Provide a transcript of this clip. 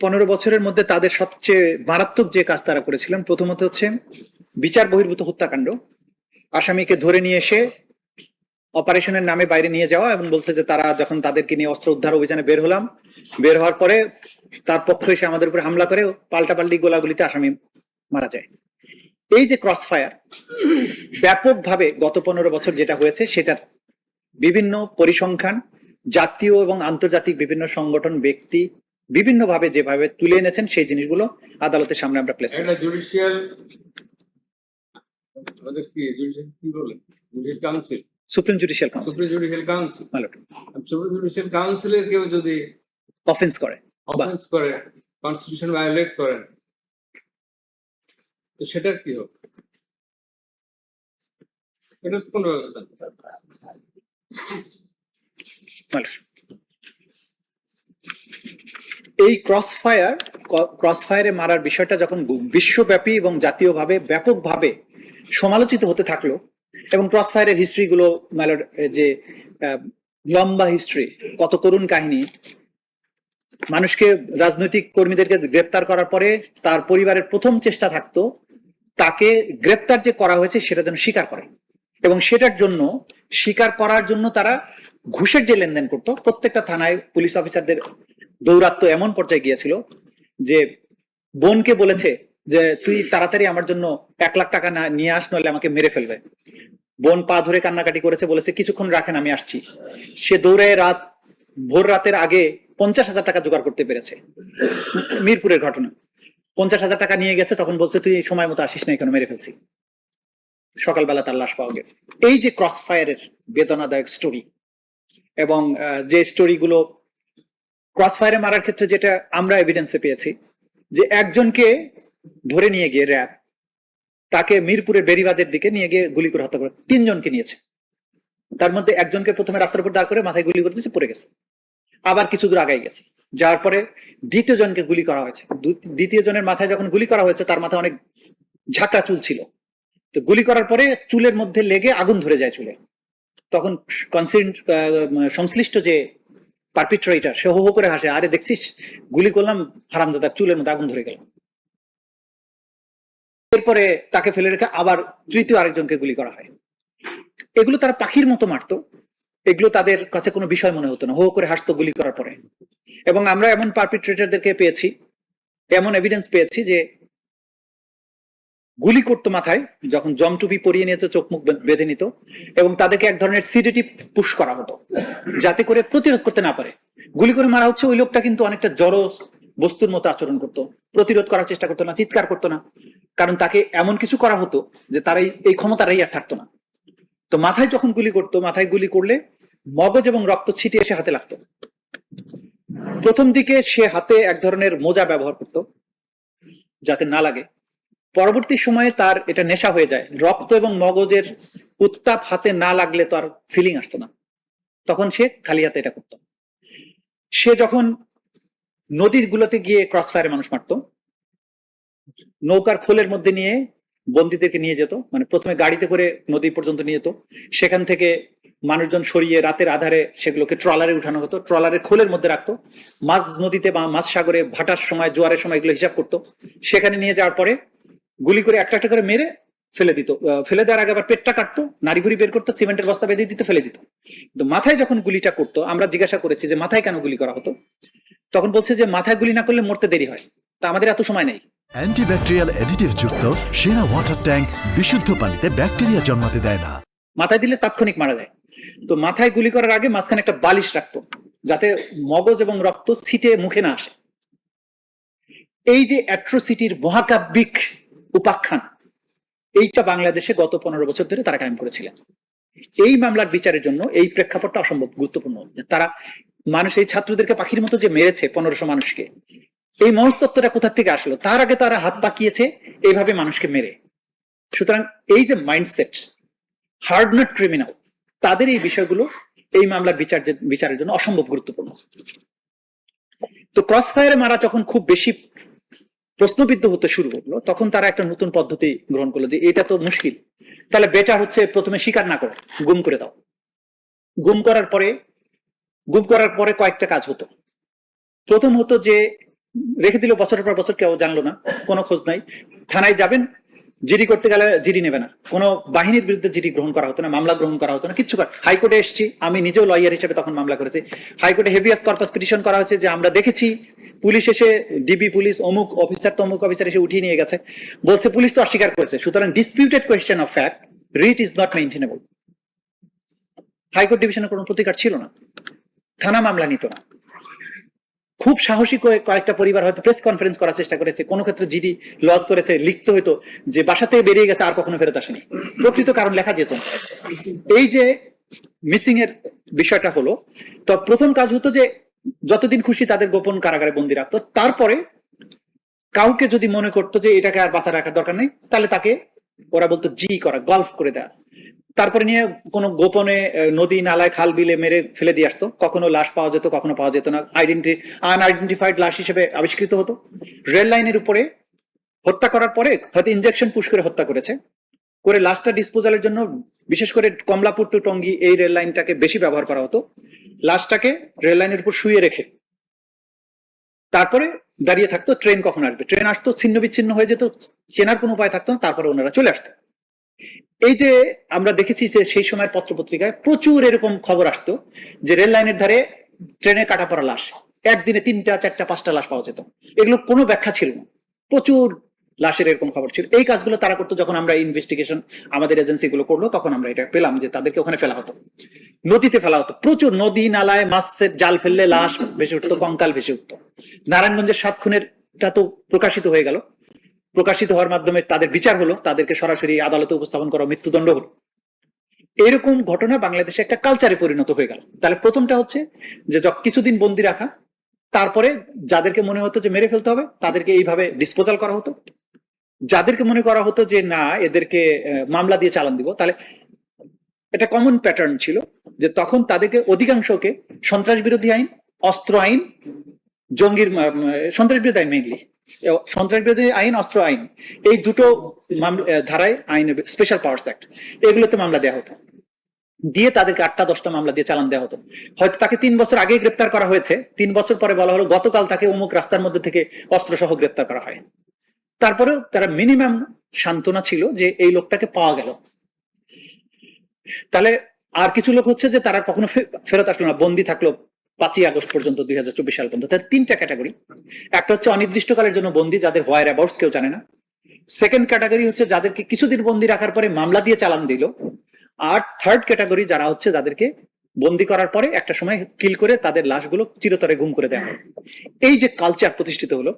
15 বছরের মধ্যে তাদের সবচেয়ে মারাত্মক যে কাজ তারা করেছিলেন, প্রথমত হচ্ছে বিচার বহির্ভূত হত্যাকাণ্ড। আসামিকে ধরে নিয়ে এসে অপারেশনের নামে বাইরে নিয়ে যাওয়া এবং বলছে যে তারা যখন তাদেরকে নিয়ে অস্ত্র উদ্ধার অভিযানে বের হলাম, বের হওয়ার পরে তার পক্ষ এসে আমাদের উপরে হামলা করে পাল্টাপাল্টি গোলাগুলিতে আসামি মারা যায়। এই যে ক্রস ফায়ার ব্যাপকভাবে গত 15 বছর যেটা হয়েছে, সেটার বিভিন্ন পরিসংখ্যান জাতীয় এবং আন্তর্জাতিক বিভিন্ন সংগঠন, ব্যক্তি বিভিন্নভাবে যেভাবে তুলে এনেছেন সেই জিনিসগুলো আদালতের সামনে আমরা প্লেস করি। সুপ্রিম জুডিশিয়াল কাউন্সিলের কেউ যদি অফেন্স করে, কনস্টিটিউশন ভায়োলেট করেন, তো সেটার কি হবে? এটা কোন ব্যবস্থা? এই ক্রস ফায়ারে মারার বিষয়টা যখন বিশ্বব্যাপী এবং জাতীয়ভাবে ব্যাপকভাবে সমালোচিত হতে থাকলো, এবং ক্রস ফায়ারের হিস্ট্রি গুলো যে লম্বা হিস্ট্রি, কত করুণ কাহিনী, মানুষকে, রাজনৈতিক কর্মীদেরকে গ্রেপ্তার করার পরে তার পরিবারের প্রথম চেষ্টা থাকতো তাকে গ্রেপ্তার যে করা হয়েছে সেটা যেন স্বীকার করে, এবং সেটার জন্য স্বীকার করার জন্য তারা ঘুষের যে লেনদেন করতো, প্রত্যেকটা থানায় পুলিশ অফিসারদের দৌরাত্ম এমন পর্যায়ে গিয়েছিল যে বোনকে বলেছে যে তুই তাড়াতাড়ি আমার জন্য 1 লাখ টাকা না নিয়ে আস, নইলে আমাকে মেরে ফেলবে। বোন পা ধরে কান্নাকাটি করেছে, বলেছে কিছুক্ষণ রাখেন, আমি আসছি। সে দৌড়ে ভোর রাতের আগে 50,000 টাকা জোগাড় করতে পেরেছে। মিরপুরের ঘটনা, 50,000 টাকা নিয়ে গেছে, তখন বলছে তুই সময় মতো আসিস না, এখানে মেরে ফেলছি। সকালবেলা তার লাশ পাওয়া গেছে। এই যে ক্রস ফায়ারের বেদনাদায়ক স্টোরি, এবং যে স্টোরিগুলো ক্রস ফায়ারে মারার ক্ষেত্রে যেটা আমরা এভিডেন্সে পেয়েছি, যে একজনকে ধরে নিয়ে গিয়ে র্যাব তাকে মিরপুরের বেরিবাদের দিকে নিয়ে গিয়ে গুলি করে হত্যা করে 3 জনকে নিয়েছে। তার মধ্যে একজনকে প্রথমে রাস্তার উপর দাঁড় করে মাথায় গুলি করে দিয়েছে, পড়ে গেছে। আবার কিছু দূর আগাই গেছে, যাওয়ার পরে দ্বিতীয় জনকে গুলি করা হয়েছে। দ্বিতীয় জনের মাথায় যখন গুলি করা হয়েছে, তার মাথায় অনেক ঝাঁকা চুল ছিল, তো গুলি করার পরে চুলের মধ্যে লেগে আগুন ধরে যায় চুলে। তখন সংশ্লিষ্ট যে পারপিট্রেটর, সে হো হো করে হাসে, আরে দেখছিস গুলি করলাম, হারামজাদার চুলের মধ্যে আগুন ধরে গেল। এরপরে তাকে ফেলে রেখে আবার তৃতীয় আরেকজনকে গুলি করা হয়। এগুলো তারা পাখির মতো মারতো, এগুলো তাদের কাছে কোনো বিষয় মনে হতো না, হো করে হাসতো গুলি করার পরে। এবং আমরা এমন পারপিট্রেটরদেরকে পেয়েছি, এমন এভিডেন্স পেয়েছি যে গুলি করতো মাথায়, যখন জমটুপি পরিয়ে নিত, চোখ মুখ বেঁধে নিত, এবং তাদেরকে এক ধরনের সিডেটিভ পুশ করা হতো যাতে করে প্রতিরোধ করতে না পারে। গুলি করে মারা হচ্ছে, ওই লোকটা কিন্তু অনেকটা জড় বস্তুর মতো আচরণ করতো, প্রতিরোধ করার চেষ্টা করতো না, চিৎকার করতো না, কারণ তাকে এমন কিছু করা হতো যে তার এই ক্ষমতাটাই আর থাকতো না। তো মাথায় যখন গুলি করতো, মাথায় গুলি করলে মগজ এবং রক্ত ছিটিয়ে এসে হাতে লাগতো। প্রথম দিকে সে হাতে এক ধরনের মোজা ব্যবহার করতো যাতে না লাগে। পরবর্তী সময়ে তার এটা নেশা হয়ে যায়, রক্ত এবং মগজের উত্তাপ হাতে না লাগলে তো আর ফিলিং আসতো না, তখন সে খালি হাতে এটা করতো। সে যখন নদীর গুলোতে গিয়ে ক্রস ফায়ারে মানুষ মারতো, নৌকার খোলের মধ্যে নিয়ে বন্দীদেরকে নিয়ে যেত, মানে প্রথমে গাড়িতে করে নদী পর্যন্ত নিয়ে যেত, সেখান থেকে মানুষজন সরিয়ে রাতের আধারে সেগুলোকে ট্রলারে উঠানো হতো, ট্রলারের খোলের মধ্যে রাখতো, মাছ নদীতে বা মাছ সাগরে ভাটার সময়, জোয়ারের সময় এগুলো হিসাব করতো, সেখানে নিয়ে যাওয়ার পরে গুলি করে একটা একটা করে মেরে ফেলে দিত। ফেলে দেওয়ার আগে আবার পেটটা কাটতো, নাড়ি ভুড়ি বের করতো, সিমেন্টের বস্তা বেঁধে দিতে, ফেলে দিত। কিন্তু মাথায় যখন গুলিটা করতো, আমরা জিজ্ঞাসা করেছি যে মাথায় কেন গুলি করা হতো, তখন বলছে যে মাথায় গুলি না করলে মরতে দেরি হয়, তা আমাদের এত সময় নেই। অ্যান্টিব্যাকটেরিয়াল অ্যাডিটিভ যুক্ত সেরা ওয়াটার ট্যাঙ্ক বিশুদ্ধ পানিতে ব্যাকটেরিয়া জন্মাতে দেয় না, মাথায় দিলে তাৎক্ষণিক মারা যায়। তো মাথায় গুলি করার আগে মাঝখানে একটা বালিশ রাখতো যাতে মগজ এবং রক্ত ছিটে মুখে না আসে। এই যে অ্যাট্রোসিটির মহাকাব্যিক উপাখ্যান, এইটা বাংলাদেশে গত 15 বছর ধরে তারা কায়েম করেছিলেন। এই মামলার বিচারের জন্য এই প্রেক্ষাপটটা অসম্ভব গুরুত্বপূর্ণ। তারা মানুষ, এই ছাত্রদেরকে পাখির মতো যে মেরেছে 1500 মানুষকে, এই মনস্তত্ত্বটা কোথা থেকে আসলো? তার আগে তারা হাত পাকিয়েছে এইভাবে মানুষকে মেরে। সুতরাং এই যে মাইন্ডসেট, হার্ডনেট ক্রিমিনাল, তাদের এই বিষয়গুলো এই মামলার বিচারের জন্য অসম্ভব গুরুত্বপূর্ণ। তো ক্রস ফায়ারে মারা যখন খুব বেশি প্রশ্নবিদ্ধ হতে শুরু করলো, তখন তারা একটা নতুন পদ্ধতি গ্রহণ করলো যে এটা তো মুশকিল, তাহলে বেটার হচ্ছে প্রথমে স্বীকার না করো, গুম করে দাও। গুম করার পরে কয়েকটা কাজ হতো। প্রথম হতো যে রেখে দিল বছরের পর বছর, কেউ জানলো না, কোনো খোঁজ নাই। থানায় যাবেন, জিডি করতে গেলে জিডি নেবে না, কোনো বাহিনীর বিরুদ্ধে জিডি গ্রহণ করা হতো না, মামলা গ্রহণ করা হতো না, কিচ্ছু করা। হাইকোর্টে এসেছি, আমি নিজেও লয়ার হিসেবে তখন মামলা করেছি, হাইকোর্টে হেভিয়াস কর্পাস পিটিশন করা হয়েছে যে আমরা দেখেছি পুলিশ এসে, ডিবি পুলিশ অমুক অফিসার তমুক অফিসার এসে উঠিয়ে নিয়ে গেছে, বলছে পুলিশ তো অস্বীকার করেছে, সুতরাং disputed question of fact, writ is not maintainable. High court ডিভিশনে কোনো প্রতিকার ছিল না, থানা মামলা নিত না। খুব সাহসী কয়েকটা পরিবার হয়তো প্রেস কনফারেন্স করার চেষ্টা করেছে, কোনো ক্ষেত্রে জিডি লজ করেছে, লিখতে হইতো যে বাসা থেকে বেরিয়ে গেছে, আর কখনো ফেরত আসেনি, প্রকৃত কারণ লেখা যেত না। এই যে মিসিং এর বিষয়টা হলো, তো প্রথম কাজ হতো যে যতদিন খুশি তাদের গোপন কারাগারে বন্দি রাখতো, তারপরে কাউকে যদি মনে করতো যে এটাকে আর বাঁচা রাখার দরকার নেই, তাহলে তাকে ওরা বলতো জি করা, গলফ করে দেয়া, তারপরে নিয়ে কোনো গোপনে নদী নালায় খাল বিলে মেরে ফেলে দিয়ে আসতো। কখনো লাশ পাওয়া যেত, কখনো পাওয়া যেত না, আনআইডেন্টিফাইড লাশ হিসেবে আবিষ্কৃত হতো। রেল লাইনের উপরে হত্যা করার পরে হয়তো ইনজেকশন পুশ করে হত্যা করেছে, করে লাশটা ডিসপোজালের জন্য বিশেষ করে কমলাপুর টু টঙ্গী এই রেল লাইনটাকে বেশি ব্যবহার করা হতো। লাশটাকে রেল লাইনের উপর শুয়ে রেখে তারপরে দাঁড়িয়ে থাকতো ট্রেন কখন আসবে, ট্রেন আসতো, ছিন্ন বিচ্ছিন্ন হয়ে যেত, চেনার কোনো উপায় থাকতো না, তারপরে ওনারা চলে আসতো। এই যে আমরা দেখেছি যে সেই সময় পত্রপত্রিকায় প্রচুর এরকম খবর আসতো যে রেল লাইনের ধারে ট্রেনে কাটা পড়া লাশ, একদিনে 3টা 4টা 5টা লাশ পাওয়া যেত, এগুলো কোনো ব্যাখ্যা ছিল না, প্রচুর লাশের এরকম খবর ছিল। এই কাজগুলো তারা করতো। যখন আমরা ইনভেস্টিগেশন আমাদের এজেন্সি গুলো করলো, তখন আমরা এটা পেলাম যে তাদেরকে ওখানে ফেলা হতো, নদীতে ফেলা হতো, প্রচুর নদী নালায় মাছের জাল ফেললে লাশ ভেসে উঠতো, কঙ্কাল ভেসে উঠতো। নারায়ণগঞ্জের 7 খুনেরটা তো প্রকাশিত হয়ে গেল, প্রকাশিত হওয়ার মাধ্যমে তাদের বিচার হলো, তাদেরকে সরাসরি আদালতে উপস্থাপন করা, মৃত্যুদণ্ড হলো। এরকম ঘটনা বাংলাদেশে একটা কালচারে পরিণত হয়ে গেল। তাহলে প্রথমটা হচ্ছে যে কিছুদিন বন্দি রাখা, তারপরে যাদেরকে মনে হতো যে মেরে ফেলতে হবে তাদেরকে এইভাবে ডিসপোজাল করা হতো, যাদেরকে মনে করা হতো যে না এদেরকে মামলা দিয়ে চালান দিব, তাহলে এটা কমন প্যাটার্ন ছিল যে তখন তাদেরকে অধিকাংশকে সন্ত্রাস বিরোধী আইন, অস্ত্র আইন, জঙ্গির সন্ত্রাস বিরোধী আইন, মেইনলি সন্ত্রাস বিরোধী আইন, অস্ত্র আইন, এই দুটো ধারায় আইন, স্পেশাল পাওয়ার্স অ্যাক্ট, এগুলোতে মামলা দেওয়া হতো, দিয়ে তাদেরকে 8টা 10টা মামলা দিয়ে চালান দেওয়া হতো। হয়তো তাকে 3 বছর আগে গ্রেপ্তার করা হয়েছে, 3 বছর পরে বলা হলো গতকাল তাকে অমুক রাস্তার মধ্যে থেকে অস্ত্র সহ গ্রেপ্তার করা হয়। তারপরেও তারা মিনিমাম সান্ত্বনা ছিল যে এই লোকটাকে পাওয়া গেল। তাহলে আর কিছু লোক হচ্ছে যে তারা কখনো ফেরত আসলো না, বন্দি থাকলো 5ই আগস্ট পর্যন্ত, 2024 সাল পর্যন্ত। 3টা ক্যাটাগরি। একটা হচ্ছে অনির্দিষ্টকালের জন্য বন্দি, যাদের হোয়ার অ্যাবাউটস কেউ জানে না। সেকেন্ড ক্যাটাগরি হচ্ছে যাদেরকে কিছুদিন বন্দি রাখার পরে মামলা দিয়ে চালান দিল। আর থার্ড ক্যাটাগরি যারা হচ্ছে যাদেরকে বন্দি করার পরে একটা সময় কিল করে তাদের লাশগুলো চিরতরে গুম করে দেওয়া হয়। এই যে কালচার প্রতিষ্ঠিত হলো,